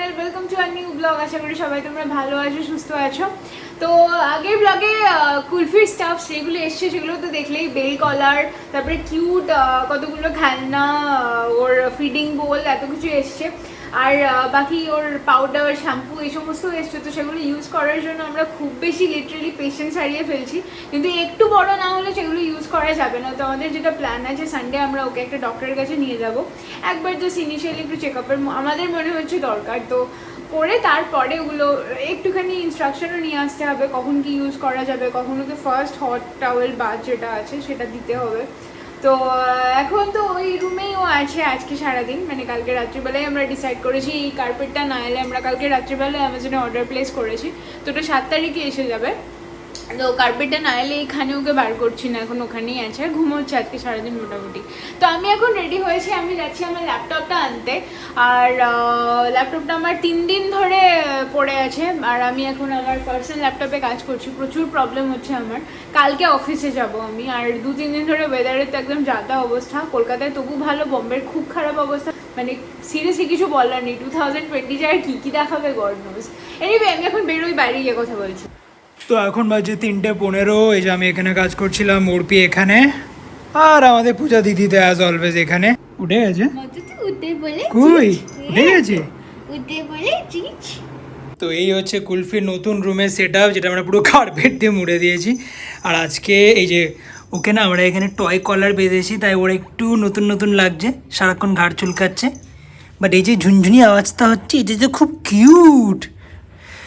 Channel, welcome to a new blog. আশা করি সবাই তোমরা ভালো আছো, সুস্থ আছো। তো আগের ব্লগে কুলফির স্টাফ সেগুলো এসছে, সেগুলো তো দেখলেই, বেল কলার, তারপরে কিউট কতগুলো খেলনা, ওর ফিডিং বোল, এত কিছু এসছে। আর বাকি ওর পাউডার, শ্যাম্পু এই সমস্ত এসছে। তো সেগুলো ইউজ করার জন্য আমরা খুব বেশি লিটারেলি পেশেন্স হারিয়ে ফেলছি, কিন্তু একটু বড় না হলে সেগুলো ইউজ করা যাবে না। তো আমাদের যেটা প্ল্যান আছে, সানডে আমরা ওকে একটা ডক্টরের কাছে নিয়ে যাব, একবার জাস্ট ইনিশিয়ালি একটু চেক আপের আমাদের মনে হচ্ছে দরকার। তো করে তারপরে ওগুলো একটুখানি ইনস্ট্রাকশনও নিয়ে আসতে হবে, কখন কি ইউজ করা যাবে, কখন ওকে ফার্স্ট হট টাওয়েল বাথ যেটা আছে সেটা দিতে হবে। তো এখন তো ওই রুমেই ও আছে আজকে সারাদিন, মানে কালকে রাত্রিবেলায় আমরা ডিসাইড করেছি এই কার্পেটটা না এলে, আমরা কালকে রাত্রিবেলায় অ্যামাজনে অর্ডার প্লেস করেছি, তো ওটা 7 তারিখে এসে যাবে। তো কার্পেটটা না এলে এখানে ওকে বার করছি না, এখন ওখানেই আছে, ঘুমোচ্ছে আজকে সারাদিন মোটামুটি। তো আমি এখন রেডি হয়েছি, আমি যাচ্ছি আমার ল্যাপটপটা আনতে। আর ল্যাপটপটা আমার 3 দিন ধরে পড়ে আছে, আর আমি এখন আমার পার্সোনাল ল্যাপটপে কাজ করছি। প্রচুর প্রবলেম হচ্ছে আমার, কালকে অফিসে যাব আমি। আর 2-3 দিন ধরে ওয়েদারের তো একদম যাতা অবস্থা, কলকাতায় তবু ভালো, বোম্বের খুব খারাপ অবস্থা, মানে সিরিয়াসলি কিছু বলার নেই। 2020 আর কি দেখাবে গড নোজ। এনিওয়ে আমি এখন বেরোই, বাইরে গিয়ে কথা বলছি। তো এখন বাজে 3:15। এই যে আমি এখানে কাজ করছিলাম, অর্পি এখানে, আর আমাদের পূজা দিদি তো অ্যাজ অলওয়েজ এখানে। উঠে গেছে? কই উঠে গেছে? তো এই হচ্ছে কুলফির নতুন রুমের সেট আপ, যেটা আমরা পুরো কার্পেট দিয়ে মুড়ে দিয়েছি। আর আজকে এই যে ওকে না আমরা এখানে টয় কলার বেঁধেছি, তাই ওর একটু নতুন নতুন লাগছে, সারাক্ষণ ঘাড় চুলকাচ্ছে। বাট এই যে ঝুনঝুনি আওয়াজটা হচ্ছে, এটা তো খুব কিউট।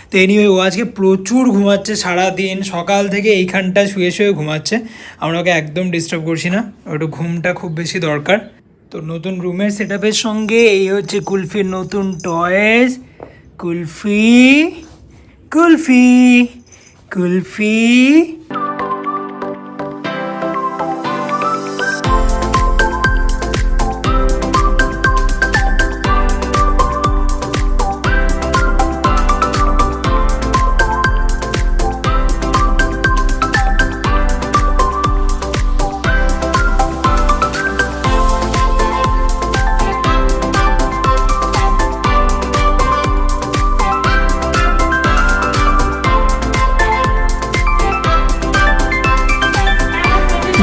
তো এনিওয়ে ও আজকে প্রচুর ঘুমাচ্ছে সারাদিন, সকাল থেকে এইখানটা শুয়ে শুয়ে ঘুমাচ্ছে। আমরা ওকে একদম ডিস্টার্ব করছি না, ওটা ঘুমটা খুব বেশি দরকার। তো নতুন রুমের সেট আপের সঙ্গে এই হচ্ছে কুলফির নতুন toys. Kulfi Kulfi Kulfi.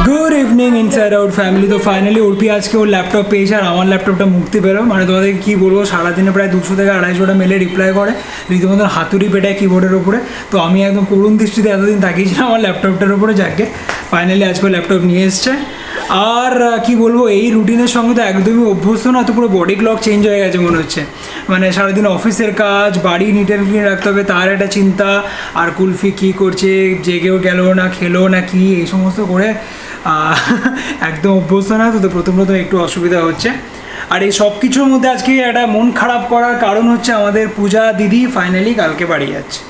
Good evening inside out family. তো ফাইনালি অর্পি আজকে ওর ল্যাপটপ পেয়েছে, আর আমার ল্যাপটপটা মুক্তি পেরো। মানে তোমাদেরকে কী বলবো, সারাদিনে প্রায় 200 থেকে 250টা মেলে রিপ্লাই করে, রীতিমতো হাতুড়ি পেটায় কিবোর্ডের ওপরে। তো আমি একদম করুণ দৃষ্টিতে এতদিন তাকিয়েছিলাম আমার ল্যাপটপটার ওপরে, যাকে ফাইনালি আজকে ল্যাপটপ নিয়ে এসছে। আর কি বলবো, এই রুটিনের সঙ্গে তো একদমই অভ্যস্ত না, তো পুরো বডি ক্লক চেঞ্জ হয়ে গেছে মনে হচ্ছে। মানে সারাদিন অফিসের কাজ, বাড়ি নিট অ্যান্ড ক্লিন রাখতে হবে, তার একটা চিন্তা, আর কুলফি কী করছে, জেগেও গেল না, খেলো না কি, এই সমস্ত করে একদম অভ্যস্ত না। তো প্রথম একটু অসুবিধা হচ্ছে। আর এই সব কিছুর মধ্যে আজকে একটা মন খারাপ করার কারণ হচ্ছে আমাদের পূজা দিদি ফাইনালি কালকে বাড়ি যাচ্ছে।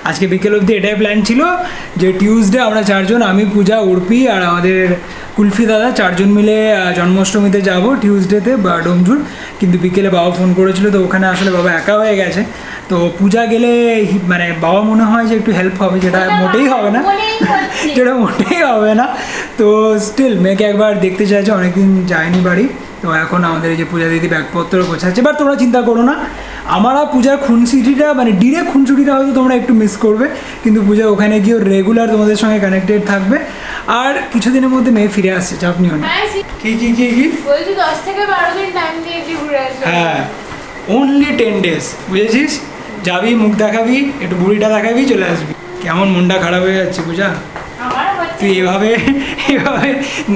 আজকে বিকেল অবধি এটাই প্ল্যান ছিল যে টিউসডে আমরা 4 জন, আমি, পূজা, অর্পি আর আমাদের কুলফি দাদা, 4 জন মিলে জন্মাষ্টমীতে যাব টিউসডেতে ডোমজুর। কিন্তু বিকেলে বাবা ফোন করেছিল, তো ওখানে আসলে বাবা একা হয়ে গেছে। তো পূজা গেলে মানে বাবা মনে হয় যে একটু হেল্প হবে, যেটা মোটেই হবে না, যেটা মোটেই হবে না। তো স্টিল মেয়েকে একবার দেখতে চাইছে, অনেকদিন যায়নি বাড়ি। তো এখন আমাদের এই যে পূজা দিদি ব্যাগপত্র গোছাচ্ছে। বাট তোমরা চিন্তা করো না, আমরা পূজার খুনসুটিটা, মানে ডিরেক্ট খুনসুটিটা হয়তো তোমরা একটু মিস করবে, কিন্তু পূজা ওখানে গিয়েও রেগুলার তোমাদের সঙ্গে কানেক্টেড থাকবে। আর কিছুদিনের মধ্যে মেয়ে ফিরে আসছে, চাপ নিও না। কি কি কি কি বলছি 10 থেকে 12 দিন টাইম দিয়েছি ঘুরে আসতে। হ্যাঁ, অনলি 10 days, বুঝেছিস? যাবি, মুখ দেখাবি, একটু বুড়িটা দেখাবি, চলে আসবি। কেমন মনটা খারাপ হয়ে যাচ্ছে পূজা, তুই এভাবে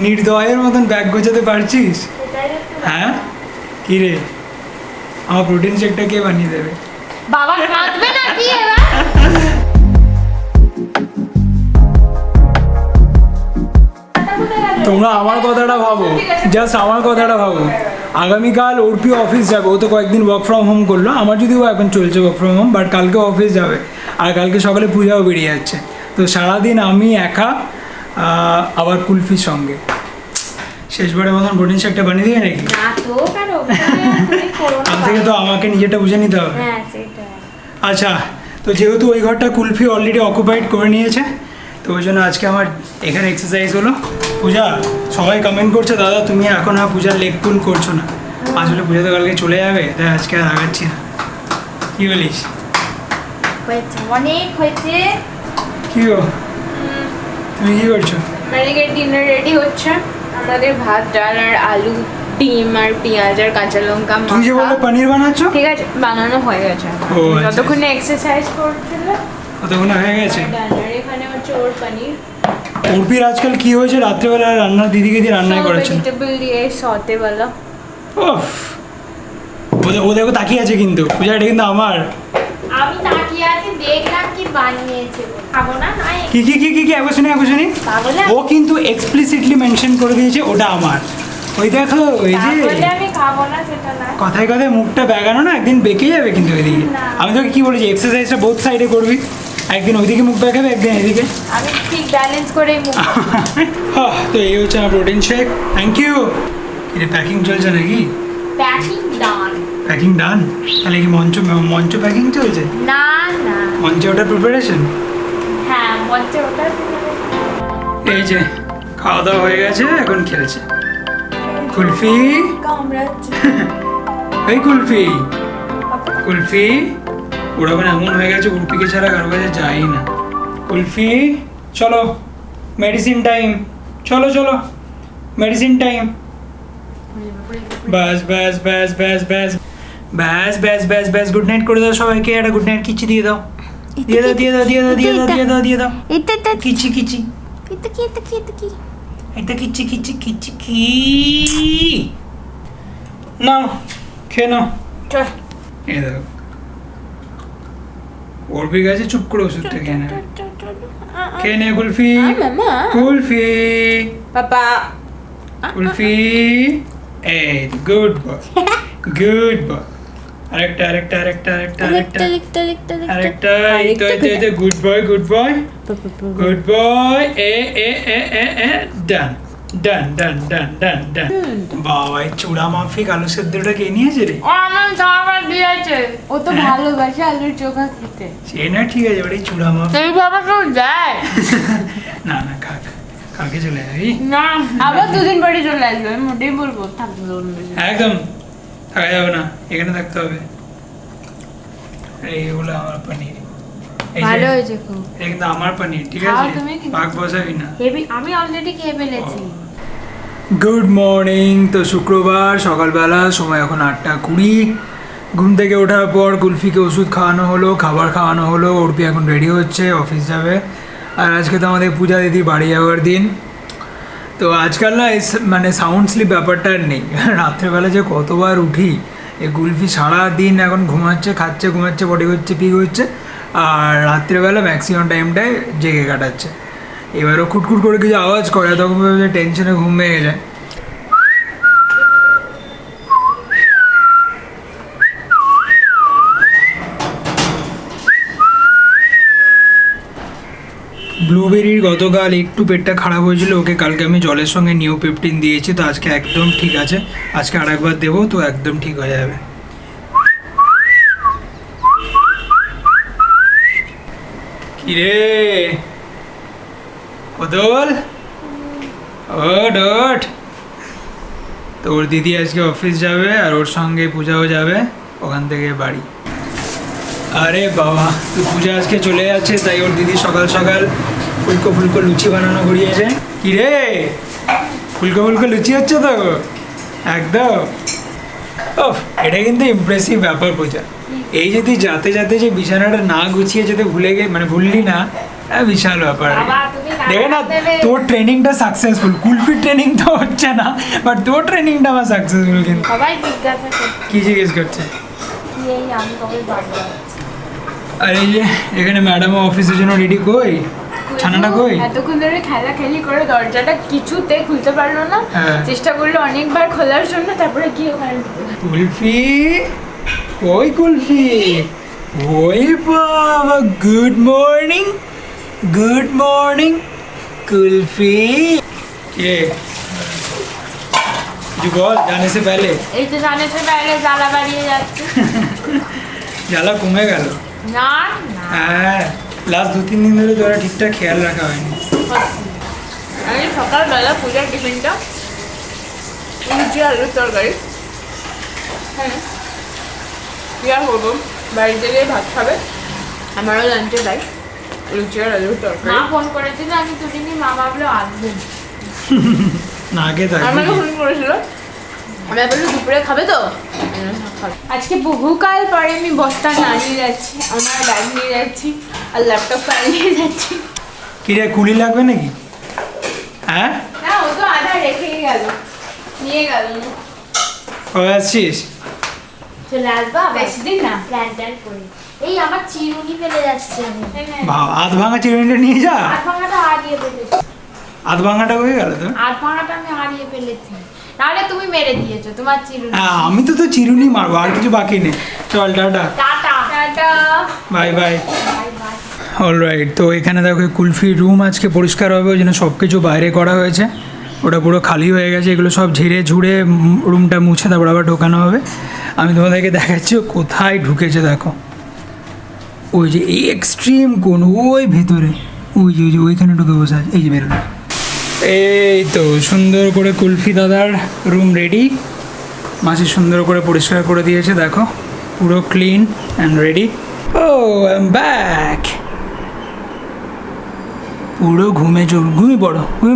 নির্দয়ের মতন ব্যাগ গোছাতে পারছিস? হ্যাঁ কি রে, আমার প্রোটিন শেকটা কে বানিয়ে দেবে? বাবা কাঁদবে না কি এবার? তোমরা আমার কথাটা ভাবো, জাস্ট আমার কথাটা ভাবো। আগামীকাল অর্পি অফিস যাবে, ও তো কয়েকদিন ওয়ার্ক ফ্রম হোম করলো, আমার যদিও এখন চলছে ওয়ার্ক ফ্রম হোম, বাট কালকে অফিস যাবে। আর কালকে সকালে পূজাও বেরিয়ে যাচ্ছে। তো সারাদিন আমি একা, আবার কুলফির সঙ্গে। শেষবারের মতন প্রোটিন শেকটা বানিয়ে দিয়ে নাকি? কাল থেকে তো আমাকে নিজেরটা বুঝে নিতে হবে। আচ্ছা, তো যেহেতু ওই ঘরটা কুলফি অলরেডি অকুপাইড করে নিয়েছে, তো ওই জন্য আজকে আমার এখানে এক্সারসাইজ হলো। পূজা, সবাই কমেন্ট করছে দাদা তুমি এখন আর পূজার লেগ পুল করছো না। আসলে পূজা তো কালকে চলে যাবে, তাই আজকে আর আগাচ্ছি না। কি বলিস? হয়েছে, অনেক হয়েছে। কি গো তুমি কি করছো? মেরিগের ডিনার রেডি হচ্ছে। আমাদের ভাত, ডাল আর আলু, ডিম আর পেঁয়াজ আর কাঁচা লঙ্কা তুমি যে বললে পনির বানাচ্ছো? ঠিক আছে, বানানো হয়ে গেছে। ও, আচ্ছা। যতক্ষণে এক্সারসাইজ করছিল কতক্ষণ হয়ে গেছে? ডানার এখানে হচ্ছে ওর পনির। উর্পির আজকাল কি হয়েছে, রাত্রেবেলা রান্না দিদিকে দিয়ে রান্নাই করেছে না। ভেজিটেবল দিয়ে সতে বলা। ওফ, ও দেখো তাকিয়ে আছে, কিন্তু পূজা এটা কিন্তু আমার। আমি তাকিয়ে আছি, দেখলাম কি বানিয়েছে, খাবো না নয়। কি কি কি কি কি একবার শুনি তাহলে ও কিন্তু এক্সপ্লিসিটলি মেনশন করে দিয়েছে ওটা আমার। ওই দেখো ওই যে তাহলে আমি খাবো না সেটা না। কথায় কথায় মুখটা বেগানো না, একদিন বেঁকে যাবে কিন্তু ওইদিকে। না। আমি তোকে কি বলেছি, এক্সারসাইজটা বোথ সাইডে করবি, একদিন ওইদিকে মুখ বেঁকাবে, একদিন এদিকে। আমি ঠিক ব্যালেন্স করেই মুখ। তো এই হচ্ছে আমার প্রোটিন শেক। Thank you. এটা প্যাকিং চলছে নাকি? Packing done. Packing done? তাহলে কি মঞ্চ প্যাকিং চলছে? না না, মঞ্চে ওটা প্রিপারেশন? হ্যাঁ মঞ্চে ওটা। এই যে খাওয়া দাওয়া হয়ে গেছে, এখন খেলছে। কুলফি, কামড়াচ্ছে। এই কুলফি, কুলফি। ওরা মানে এমন হয়ে গেছে, উর্পিকে ছাড়া কারো কাছে যাই না। কুলফি চলো, মেডিসিন টাইম, চলো চলো মেডিসিন টাইম। ব্যাস ব্যাস ব্যাস ব্যাস ব্যাস ব্যাস ব্যাস ব্যাস ব্যাস গুড নাইট করে দাও সবাইকে, একটা গুড নাইট কিচি দিয়ে দাও, দিয়ে দাও দিয়ে দাও দিয়ে দাও দিয়ে দাও দিয়ে দাও দিয়ে দাও। এটা কিচি কিচি, এটা কি এটা কি এটা কি? এটা কিচি কিচি কিচি কি। নাও খেয়ে নাও। চল। এই দেখো উর্পি গেছে, চুপ করে ওষুধটা খেয়ে নেবে। খেয়ে নে কুলফি, মামা। কুলফি, পাপা। কুলফি। এই গুড বয়, গুড বয়। আরেকটা আরেকটা আরেকটা আরেকটা আরেকটা আরেকটা। এই তো এই তো good boy good boy good boy. এ এ এ এ এ ডান ডান ডান ডান ডান ডান। বাবা এই চূড়া মাফিক আলু সেদ্ধটা কে নিয়েছে রে? ও আমার খাবার দিয়েছে। ও তো ভালোবাসে আলুর চোখা খেতে। সে না ঠিক আছে, ওটাই চূড়া মাফিক। এই বাবা কেউ যায় না না খা, কালকে চলে যাবি? না। আবার দুদিন পরে চলে আসবে, আমি মোটেই বলবো থাকবো না। একদম থাকা যাবে না, এখানে থাকতে হবে। এইগুলো আমার পনির, এই যে ভালো হয়েছে খুব। এটা কিন্তু আমার পনির, ঠিক খাও আছে? তুমি কিন্তু। পাক বসাবি না। হেভি, আমি অলরেডি খেয়ে ফেলেছি। Good morning. তো শুক্রবার সকালবেলা, সময় এখন 8:20। ঘুম থেকে ওঠার পর কুলফিকে ওষুধ খাওয়ানো হলো, খাবার খাওয়ানো হলো। উর্পি এখন রেডি হচ্ছে, অফিস যাবে। আর আজকে তো আমাদের পূজা দিদি বাড়ি যাওয়ার দিন। তো আজকাল না মানে সাউন্ড স্লিপ ব্যাপারটা আর নেই। রাত্রেবেলা যে কতবার উঠি, এই কুলফি সারাদিন এখন ঘুমাচ্ছে, খাচ্ছে, ঘুমাচ্ছে, বডি হচ্ছে, পিক হচ্ছে, আর রাত্রেবেলা ম্যাক্সিমাম টাইমটায় জেগে কাটাচ্ছে। এবারও খুটখুট করে কিছু আওয়াজ করে, তখন টেনশনে ঘুম ভেঙে যায়। ব্লুবেরির গতকাল একটু পেটটা খারাপ হয়েছিল, ওকে কালকে আমি জলের সঙ্গে নিওপেপটিন দিয়েছি, তো আজকে একদম ঠিক আছে। আজকে আরেকবার দেবো তো একদম ঠিক হয়ে যাবে। কিরে ওদল, ওঠ ওঠ। তো ওর দিদি আজকে অফিস যাবে, আর ওর সঙ্গে পূজাও যাবে ওখান থেকে বাড়ি। আরে বাবা, তো পূজা আজকে চলে যাচ্ছে, তাই ওর দিদি সকাল সকাল ফুলকো ফুলকো লুচি বানানো ঘুরিয়েছে। কি রে, ফুলকো ফুলকো লুচি হচ্ছে তো একদম। ও, এটা কিন্তু ইমপ্রেসিভ ব্যাপার পূজা। এই যে তুই যাতে যাতে যে বিছানাটা না গুছিয়ে যেতে ভুললি না, বিশাল ব্যাপার। বাবা, তুমি দেখে না, রান্না দেবে। তোর ট্রেনিংটা সাকসেসফুল। কুলফির ট্রেনিং তো হচ্ছে না, বাট তোর ট্রেনিংটা আমার সাকসেসফুল। কিন্তু সবাই জিজ্ঞাসা করছে কি জিজ্ঞেস করছে? কি এই আমি কবে বাড়ি যাচ্ছি। আর এই যে এখানে ম্যাডামও অফিসের জন্য রেডি। কই ছানাটা কই? এতক্ষণ ধরে খেলাখেলি করে দরজাটা কিছুতে খুলতে পারলো না। হ্যাঁ। চেষ্টা করলো অনেকবার খোলার জন্য, তারপরে কি ওখানে কুলফি, ওই কুলফি, ওই বাবা, good morning, good morning Kulfi. কে जो बोल जाने से पहले এই তো জানে সে বাইরে জ্বালা বাড়িয়ে যাচ্ছে। জ্বালা কমে গেল। না না, হ্যাঁ, লাস্ট 2-3 দিন ধরে তোরা ঠিকঠাক খেয়াল রাখা হয়নি। আমি সকালবেলা পূজার টিফিনটা লুচি আলুর তরকারি, হ্যাঁ কি আর করবো, বাড়িতে গিয়ে ভাত খাবে, আমারও লাঞ্চে তাই লুচি আর আলুর তরকারি। মা ফোন করেছিল, আমি তুলিনি, মা ভাবলো আসবে। না আগে আমাকে ফোন করেছিল, আমি বললো দুপুরে খাবে তো, আজকে বহুকাল পরে আমি বস্তা না নিয়ে যাচ্ছি, আমার ব্যাগ নিয়ে যাচ্ছি আর ল্যাপটপ ফাইল নিয়ে যাচ্ছি। কি রে কুলি লাগবে নাকি? হ্যাঁ না ও তো আধা রেখেই গেল, নিয়ে গেল না। কবে আসছিস? চলে আসবা বেশি দিন না। প্ল্যান ট্যান করে। এই আমার চিরুনি ফেলে যাচ্ছে আমি। আধ ভাঙা চিরুনিটা নিয়ে যা। আট ভাঙাটা হারিয়ে ফেলেছি। আধ ভাঙাটা হয়ে গেল তো? আট ভাঙাটা আমি হারিয়ে ফেলেছি। নাহলে তুমি মেরে দিয়েছো তোমার চিরুনি। হ্যাঁ আমি তো চিরুনি মারবো, আর কিছু বাকি নেই। চল tata, tata. Tata. Bye bye. Bye bye. Alright, তো এখানে দেখো কুলফি রুম আজকে পরিষ্কার হবে, ওই জন্য সব কিছু বাইরে করা হয়েছে। ওটা পুরো খালি হয়ে গেছে, এগুলো সব ঝেড়ে ঝুড়ে রুমটা মুছে তারপর আবার ঢোকানো হবে। আমি তোমাদেরকে দেখাচ্ছি ও কোথায় ঢুকেছে, দেখো ওই যে এই এক্সট্রিম কোন ওই ভেতরে, ওই যে ওইখানে ঢুকে বসে আছে, এই যে বেরোলো। এই তো সুন্দর করে কুলফি দাদার রুম রেডি, মাসি সুন্দর করে পরিষ্কার করে দিয়েছে, দেখো পুরো clean and ready. Oh I am back. পুরো ঘুমিয়ে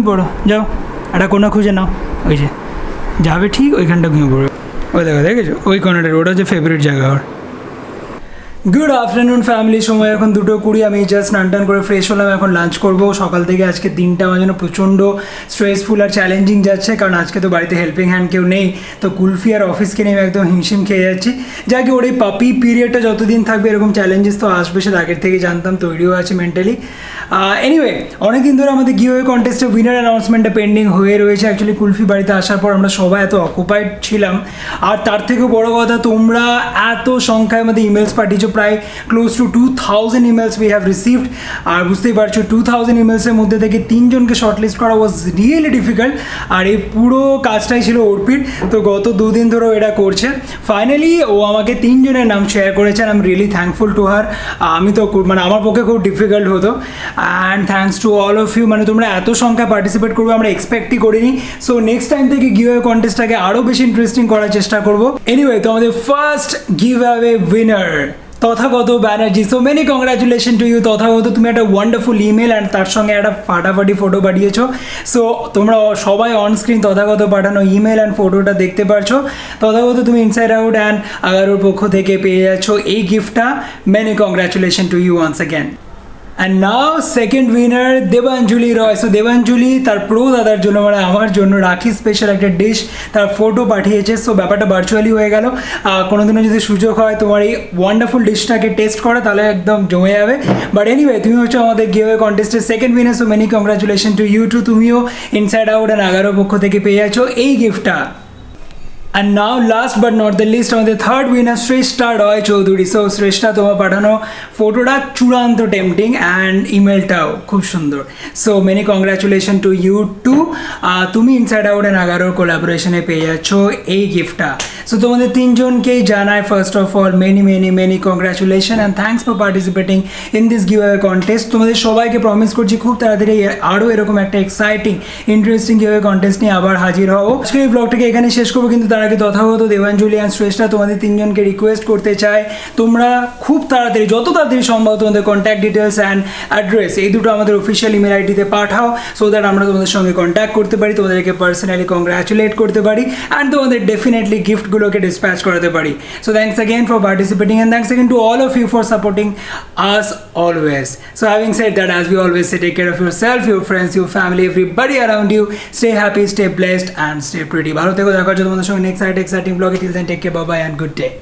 পড়ো, যাও একটা কোনা খুঁজে নাও, ওই যে যাবে ঠিক ওইখানটা ঘুমিয়ে পড়ো। ওই দেখেছো ওই কোনাটা, ওটা হচ্ছে ফেভারিট জায়গা ওর। গুড আফটারনুন ফ্যামিলি, সময় এখন 2:20। আমি জাস্ট স্নান টান করে ফ্রেশ হলাম, এখন লাঞ্চ করবো। সকাল থেকে আজকে দিনটা আমার জন্য প্রচণ্ড স্ট্রেসফুল আর চ্যালেঞ্জিং যাচ্ছে, কারণ আজকে তো বাড়িতে হেল্পিং হ্যান্ড কেউ নেই, তো কুলফি আর অফিসকে নিয়ে আমি একদম হিমশিম খেয়ে যাচ্ছি। যাকে ওর এই পাপি পিরিয়ডটা যতদিন থাকবে এরকম চ্যালেঞ্জেস তো আসবে, সেটা আগের থেকে জানতাম, তৈরিও আছে মেন্টালি। এনিওয়ে, অনেকদিন ধরে আমাদের গিভওয়ে কন্টেস্টে উইনার অ্যানাউন্সমেন্টটা পেন্ডিং হয়ে রয়েছে। অ্যাকচুয়ালি কুলফি বাড়িতে আসার পর আমরা সবাই এত অকুপাইড ছিলাম, আর তার থেকেও বড় কথা তোমরা এত সংখ্যায় আমাদের ইমেলস পাঠিয়েছো, প্রায় close to 2000 emails we have received. আর বুঝতেই পারছো 2000 ইমেলসের মধ্যে থেকে 3 জনকে শর্টলিস্ট করা ওয়াজ রিয়েলি ডিফিকাল্ট, আর এই পুরো কাজটাই ছিল অর্পিত। তো গত 2 দিন ধরেও এটা করছে। ফাইনালি ও আমাকে 3 জনের নাম শেয়ার করেছে, I am really thankful to her. আমি তো মানে আমার পক্ষে খুব ডিফিকাল্ট হতো, and thanks to all of you, মানে তোমরা এত সংখ্যায় পার্টিসিপেট করবে আমরা এক্সপেক্টই করিনি। সো নেক্সট টাইম থেকে গিভওয়ে কন্টেস্টটাকে আরও বেশি ইন্টারেস্টিং করার চেষ্টা করবো। এনিওয়ে, তো আমাদের first giveaway winner Tathagata Banerjee. So many congratulation to you Tathagata, তুমি একটা ওয়ান্ডারফুল ইমেল অ্যান্ড তার সঙ্গে একটা ফাটাফাটি ফটো পাঠিয়েছো। সো তোমরা সবাই অন স্ক্রিন তথাগত পাঠানো ইমেল অ্যান্ড ফটোটা দেখতে পারছো। তথাগত তুমি ইনসাইড আউট অ্যান্ড আগারোর পক্ষ থেকে পেয়ে যাচ্ছ এই গিফটটা। Many congratulation to you once again. And now second winner Debanjali Roy. So Debanjali তার প্রো দাদার জন্য, মানে আমার জন্য রাখি স্পেশাল একটা ডিশ তার ফটো পাঠিয়েছে। সো ব্যাপারটা ভার্চুয়ালি হয়ে গেল। কোনোদিনও যদি সুযোগ হয় তোমার এই ওয়ান্ডারফুল ডিশটাকে টেস্ট করা, তাহলে একদম জমে যাবে। বাট এনিওয়ে, তুমি হচ্ছে আমাদের গিভওয়ে কন্টেস্টের second winner. So many congratulation to you too, তুমিও ইনসাইড আউট অ্যান্ড আগারো পক্ষ থেকে পেয়ে যাচ্ছ এই গিফটটা। And now last but not the least, আমাদের third winner Shreshtha Roy Chowdhury. So Shreshtha, তোমার পাঠানো ফটোটা চূড়ান্ত টেম্পটিং অ্যান্ড ইমেলটাও খুব সুন্দর। So many congratulation to you too, তুমি ইনসাইড আউট অ্যান্ড আগারোর কোলাবোরেশনে পেয়ে যাচ্ছ এই গিফটটা। সো তোমাদের 3 জনকেই জানাই first of all many congratulation and thanks for participating in this giveaway contest. তোমাদের সবাইকে প্রমিস করছি খুব তাড়াতাড়ি আরও এরকম একটা এক্সাইটিং ইন্টারেস্টিং গিভওয়ে কন্টেস্ট নিয়ে আবার হাজির হবো। আজকে এই ব্লগটাকে এখানে শেষ করবো, কিন্তু তার আগে তথাগত, দেবাঞ্জলি অ্যান্ড শ্রেষ্ঠা তোমাদের 3 জনকে রিকোয়েস্ট করতে চাই, তোমরা খুব তাড়াতাড়ি, যত তাড়াতাড়ি সম্ভব তোমাদের কন্ট্যাক্ট ডিটেলস অ্যান্ড অ্যাড্রেস এই দুটো আমাদের অফিসিয়াল ইমেল আইডিতে পাঠাও, সো দ্যাট আমরা তোমাদের সঙ্গে কন্ট্যাক্ট করতে পারি, তোমাদেরকে পার্সোনালি কংগ্রাচুলেট করতে পারি অ্যান্ড তোমাদের ডেফিনেটলি গিফটগুলোকে ডিসপ্যাচ করাতে পারি। So thanks again for participating and thanks again to all of you for supporting us always. So having said that, as we always say, take care of yourself, your friends, your family, everybody around you. Stay happy, stay blessed and stay pretty. ভালো থেকো, দেখা হচ্ছে তোমাদের সঙ্গে next exciting ব্লগে। Till then, take care, bye bye and good day.